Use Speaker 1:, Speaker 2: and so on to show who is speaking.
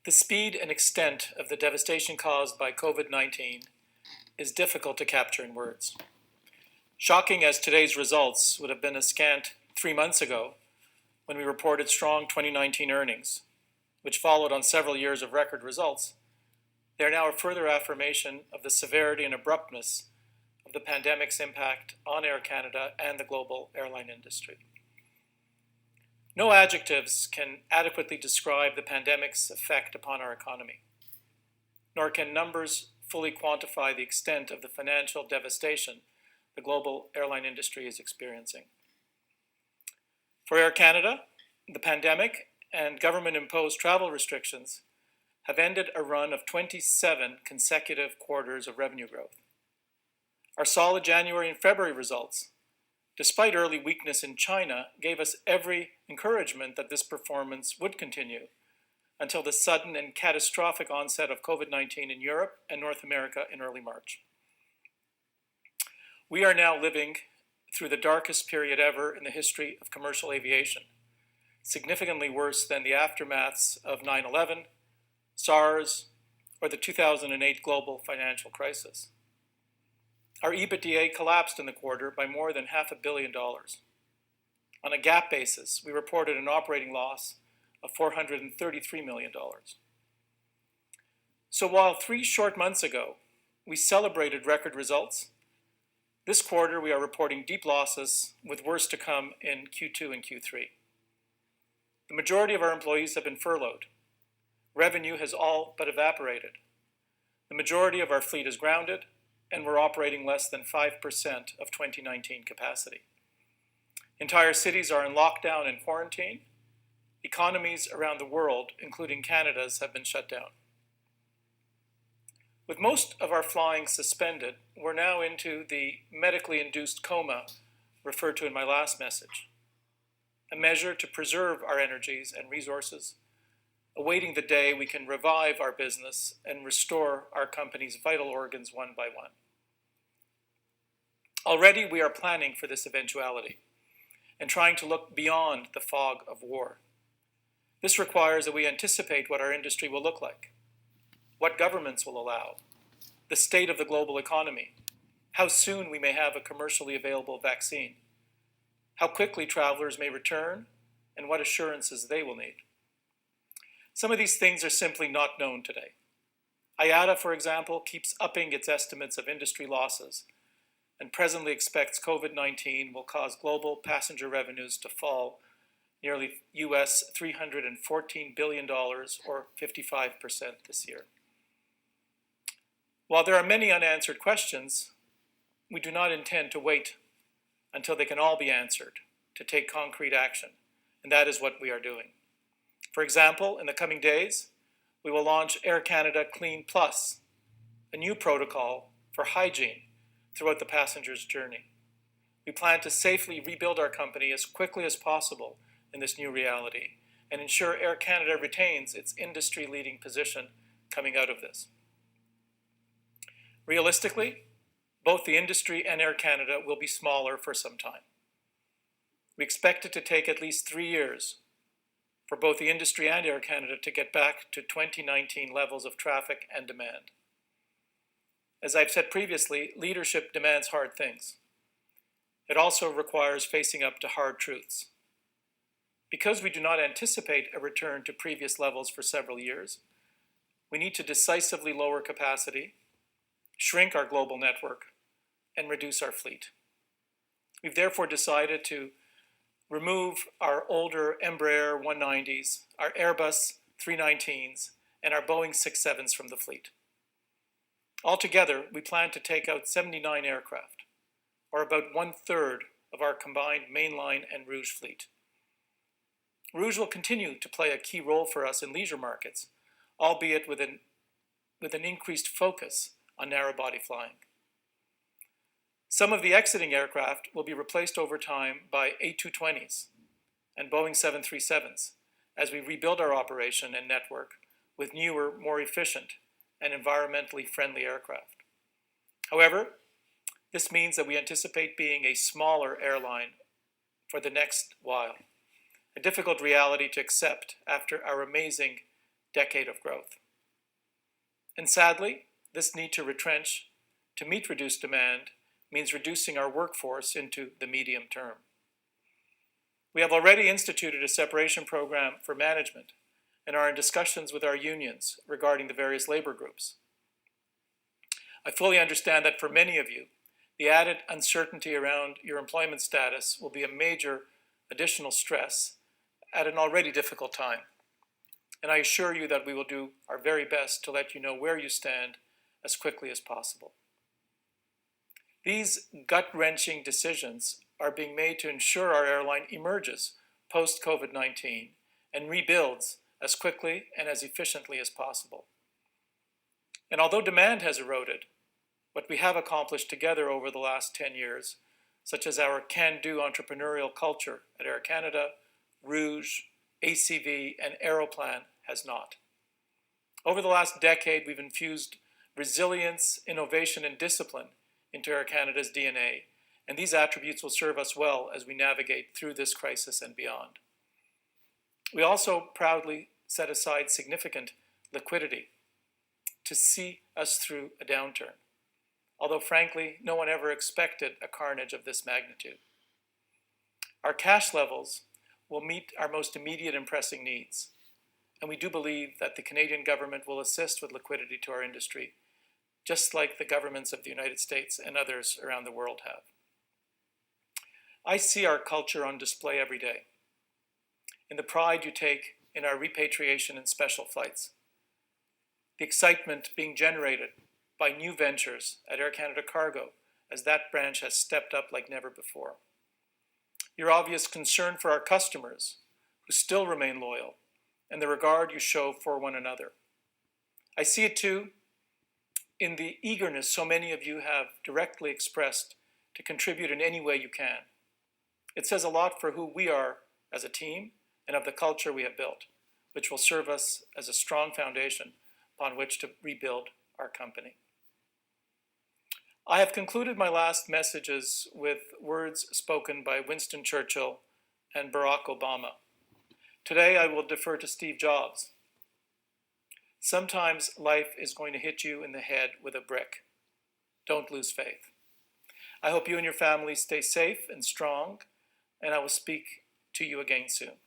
Speaker 1: The speed and extent of the devastation caused by COVID-19 is difficult to capture in words. Shocking as today's results would have been a scant 3 months ago when we reported strong 2019 earnings, which followed on several years of record results, they are now a further affirmation of the severity and abruptness of the pandemic's impact on Air Canada and the global airline industry. No adjectives can adequately describe the pandemic's effect upon our economy, nor can numbers fully quantify the extent of the financial devastation the global airline industry is experiencing. For Air Canada, the pandemic and government-imposed travel restrictions have ended a run of 27 consecutive quarters of revenue growth. Our solid January and February results, despite early weakness in China, gave us every encouragement that this performance would continue until the sudden and catastrophic onset of COVID-19 in Europe and North America in early March. We are now living through the darkest period ever in the history of commercial aviation, significantly worse than the aftermaths of 9/11, SARS, or the 2008 global financial crisis. Our EBITDA collapsed in the quarter by more than $500 million. On a GAAP basis, we reported an operating loss of $433 million. So while 3 short months ago we celebrated record results, this quarter we are reporting deep losses with worse to come in Q2 and Q3. The majority of our employees have been furloughed. Revenue has all but evaporated. The majority of our fleet is grounded, and we're operating less than 5% of 2019 capacity. Entire cities are in lockdown and quarantine. Economies around the world, including Canada's, have been shut down. With most of our flying suspended, we're now into the medically induced coma referred to in my last message, a measure to preserve our energies and resources, awaiting the day we can revive our business and restore our company's vital organs one by one. Already we are planning for this eventuality and trying to look beyond the fog of war. This requires that we anticipate what our industry will look like, what governments will allow, the state of the global economy, how soon we may have a commercially available vaccine, how quickly travelers may return, and what assurances they will need. Some of these things are simply not known today. IATA, for example, keeps upping its estimates of industry losses and presently expects COVID-19 will cause global passenger revenues to fall nearly US $314 billion or 55% this year. While there are many unanswered questions, we do not intend to wait until they can all be answered to take concrete action, and that is what we are doing. For example, in the coming days, we will launch Air Canada Clean Plus, a new protocol for hygiene throughout the passenger's journey. We plan to safely rebuild our company as quickly as possible in this new reality and ensure Air Canada retains its industry-leading position coming out of this. Realistically, both the industry and Air Canada will be smaller for some time. We expect it to take at least 3 years for both the industry and Air Canada to get back to 2019 levels of traffic and demand. As I've said previously, leadership demands hard things. It also requires facing up to hard truths. Because we do not anticipate a return to previous levels for several years, we need to decisively lower capacity, shrink our global network, and reduce our fleet. We've therefore decided to remove our older Embraer 190s, our Airbus 319s, and our Boeing 67s from the fleet. Altogether, we plan to take out 79 aircraft, or about 1/3 of our combined mainline and Rouge fleet. Rouge will continue to play a key role for us in leisure markets, albeit with an increased focus on narrow-body flying. Some of the exiting aircraft will be replaced over time by A220s and Boeing 737s as we rebuild our operation and network with newer, more efficient, and environmentally friendly aircraft. However, this means that we anticipate being a smaller airline for the next while, a difficult reality to accept after our amazing decade of growth. And sadly, this need to retrench to meet reduced demand means reducing our workforce into the medium term. We have already instituted a separation program for management and are in discussions with our unions regarding the various labor groups. I fully understand that for many of you, the added uncertainty around your employment status will be a major additional stress at an already difficult time. And I assure you that we will do our very best to let you know where you stand as quickly as possible. These gut-wrenching decisions are being made to ensure our airline emerges post-COVID-19 and rebuilds as quickly and as efficiently as possible. And although demand has eroded, what we have accomplished together over the last 10 years, such as our can-do entrepreneurial culture at Air Canada, Rouge, ACV, and Aeroplan, has not. Over the last decade, we've infused resilience, innovation, and discipline into Air Canada's DNA, and these attributes will serve us well as we navigate through this crisis and beyond. We also proudly set aside significant liquidity to see us through a downturn, although frankly, no one ever expected a carnage of this magnitude. Our cash levels will meet our most immediate and pressing needs, and we do believe that the Canadian government will assist with liquidity to our industry, just like the governments of the United States and others around the world have. I see our culture on display every day, in the pride you take in our repatriation and special flights, the excitement being generated by new ventures at Air Canada Cargo, as that branch has stepped up like never before. Your obvious concern for our customers, who still remain loyal, and the regard you show for one another. I see it too in the eagerness so many of you have directly expressed to contribute in any way you can. It says a lot for who we are as a team and of the culture we have built, which will serve us as a strong foundation upon which to rebuild our company. I have concluded my last messages with words spoken by Winston Churchill and Barack Obama. Today I will defer to Steve Jobs. Sometimes life is going to hit you in the head with a brick. Don't lose faith. I hope you and your family stay safe and strong, and I will speak to you again soon.